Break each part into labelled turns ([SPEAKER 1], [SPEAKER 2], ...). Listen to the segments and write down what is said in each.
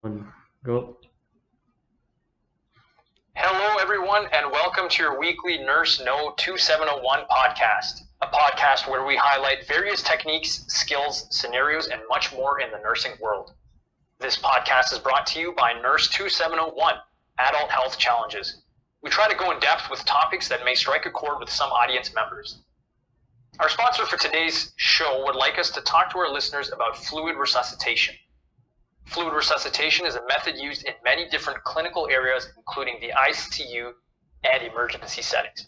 [SPEAKER 1] One, go.
[SPEAKER 2] Hello, everyone, and welcome to your weekly NURS2701 podcast, a podcast where we highlight various techniques, skills, scenarios, and much more in the nursing world. This podcast is brought to you by NURS2701, Adult Health Challenges. We try to go in depth with topics that may strike a chord with some audience members. Our sponsor for today's show would like us to talk to our listeners about fluid resuscitation. Fluid resuscitation is a method used in many different clinical areas, including the ICU and emergency settings.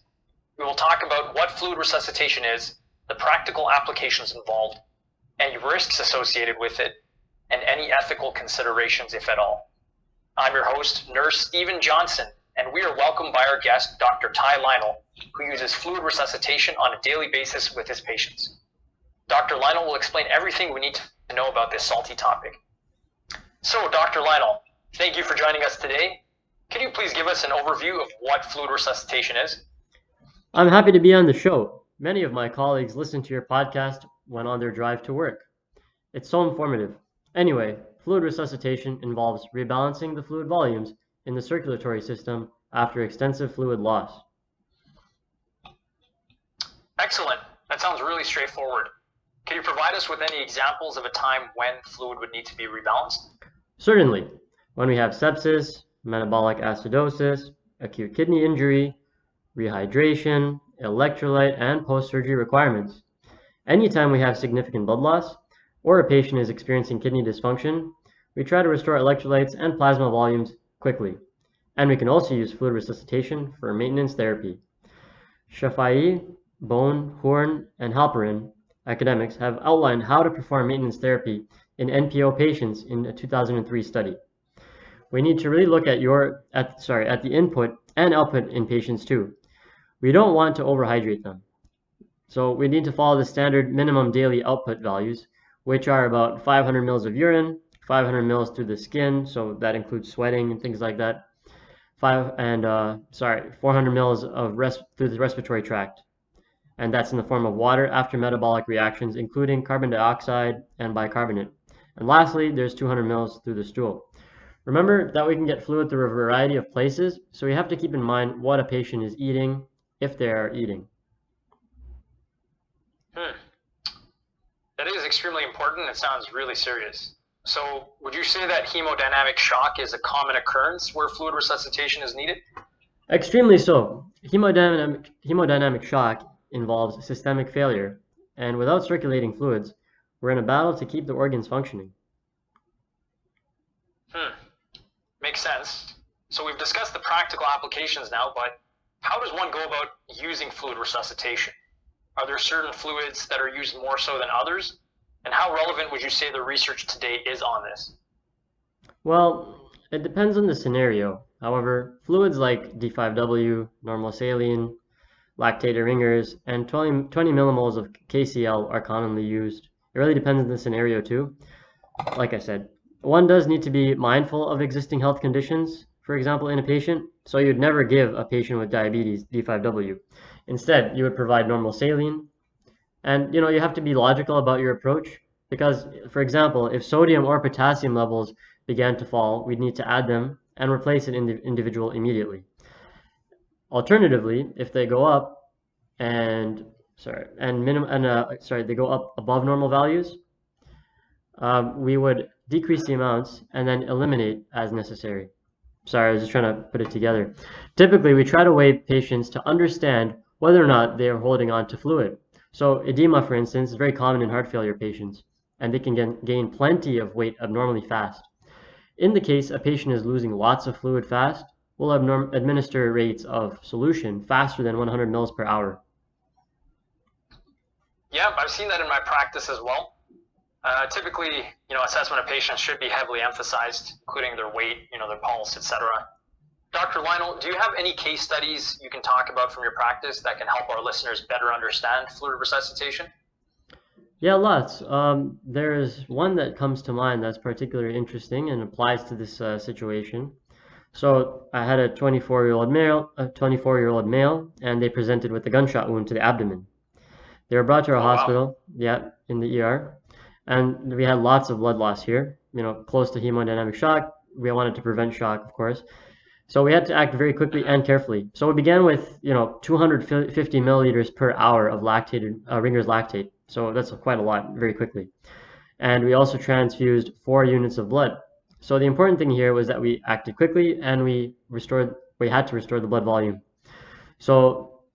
[SPEAKER 2] We will talk about what fluid resuscitation is, the practical applications involved, any risks associated with it, and any ethical considerations, if at all. I'm your host, Nurse Stephen Johnson, and we are welcomed by our guest, Dr. Ty Lionel, who uses fluid resuscitation on a daily basis with his patients. Dr. Lionel will explain everything we need to know about this salty topic. So, Dr. Lionel, thank you for joining us today. Can you please give us an overview of what fluid resuscitation is?
[SPEAKER 1] I'm happy to be on the show. Many of my colleagues listen to your podcast when on their drive to work. It's so informative. Anyway, fluid resuscitation involves rebalancing the fluid volumes in the circulatory system after extensive fluid loss.
[SPEAKER 2] Excellent. That sounds really straightforward. Can you provide us with any examples of a time when fluid would need to be rebalanced?
[SPEAKER 1] Certainly, when we have sepsis, metabolic acidosis, acute kidney injury, rehydration, electrolyte, and post-surgery requirements. Anytime we have significant blood loss, or a patient is experiencing kidney dysfunction, we try to restore electrolytes and plasma volumes quickly. And we can also use fluid resuscitation for maintenance therapy. Shafiee, Bohn, Hoorn, and Halperin academics have outlined how to perform maintenance therapy in NPO patients in a 2003 study. We need to really look at the input and output in patients too. We don't want to overhydrate them. So we need to follow the standard minimum daily output values, which are about 500 mils of urine, 500 mils through the skin, so that includes sweating and things like that, 400 mils of through the respiratory tract. And that's in the form of water after metabolic reactions, including carbon dioxide and bicarbonate. And lastly, there's 200 mils through the stool. Remember that we can get fluid through a variety of places, so we have to keep in mind what a patient is eating, if they are eating.
[SPEAKER 2] That is extremely important. It sounds really serious. So would you say that hemodynamic shock is a common occurrence where fluid resuscitation is needed?
[SPEAKER 1] Extremely so. Hemodynamic shock involves systemic failure, and without circulating fluids, we're in a battle to keep the organs functioning.
[SPEAKER 2] Makes sense. So we've discussed the practical applications now, but how does one go about using fluid resuscitation? Are there certain fluids that are used more so than others? And how relevant would you say the research to date is on this?
[SPEAKER 1] Well, it depends on the scenario. However, fluids like D5W, normal saline, lactated ringers, and 20 millimoles of KCl are commonly used. It really depends on the scenario too. Like I said, one does need to be mindful of existing health conditions, for example, in a patient. So you'd never give a patient with diabetes D5W. Instead, you would provide normal saline. And you have to be logical about your approach because, for example, if sodium or potassium levels began to fall, we'd need to add them and replace an individual immediately. Alternatively, if they go up they go up above normal values, we would decrease the amounts and then eliminate as necessary. Sorry, I was just trying to put it together. Typically, we try to weigh patients to understand whether or not they are holding on to fluid. So edema, for instance, is very common in heart failure patients, and they can gain plenty of weight abnormally fast. In the case a patient is losing lots of fluid fast, we'll administer rates of solution faster than 100 mils per hour.
[SPEAKER 2] Yeah, I've seen that in my practice as well. Typically, assessment of patients should be heavily emphasized, including their weight, their pulse, etc. Dr. Lionel, do you have any case studies you can talk about from your practice that can help our listeners better understand fluid resuscitation?
[SPEAKER 1] Yeah, lots. There's one that comes to mind that's particularly interesting and applies to this situation. So I had a 24-year-old male, and they presented with a gunshot wound to the abdomen. They were brought to our hospital, in the ER, and we had lots of blood loss here, close to hemodynamic shock, we wanted to prevent shock, of course. So we had to act very quickly and carefully. So we began with 250 milliliters per hour of Ringer's lactate. So that's quite a lot, very quickly. And we also transfused 4 units of blood. So the important thing here was that we acted quickly and we had to restore the blood volume.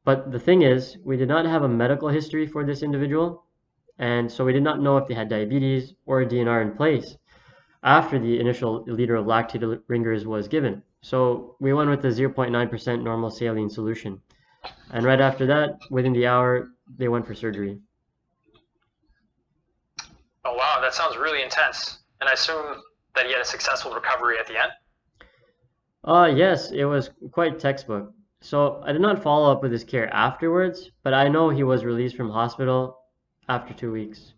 [SPEAKER 1] But the thing is, we did not have a medical history for this individual, and so we did not know if they had diabetes or a DNR in place after the initial liter of lactated Ringers was given. So we went with the 0.9% normal saline solution. And right after that, within the hour, they went for surgery.
[SPEAKER 2] Oh, wow, that sounds really intense. And I assume that he had a successful recovery at the end?
[SPEAKER 1] Yes, it was quite textbook. So I did not follow up with his care afterwards, but I know he was released from hospital after 2 weeks.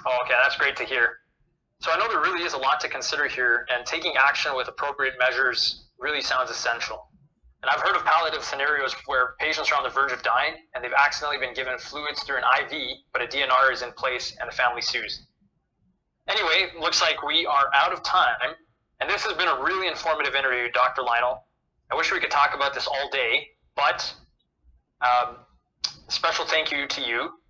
[SPEAKER 2] Oh, okay, that's great to hear. So I know there really is a lot to consider here, and taking action with appropriate measures really sounds essential. And I've heard of palliative scenarios where patients are on the verge of dying and they've accidentally been given fluids through an IV, but a DNR is in place and the family sues. Anyway, looks like we are out of time, and this has been a really informative interview, Dr. Lionel. I wish we could talk about this all day, but special thank you to you,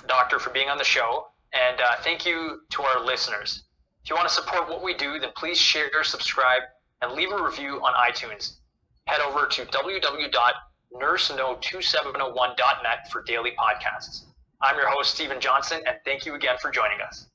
[SPEAKER 2] Doctor, for being on the show, and thank you to our listeners. If you want to support what we do, then please share, subscribe, and leave a review on iTunes. Head over to www.NURS2701.net for daily podcasts. I'm your host, Stephen Johnson, and thank you again for joining us.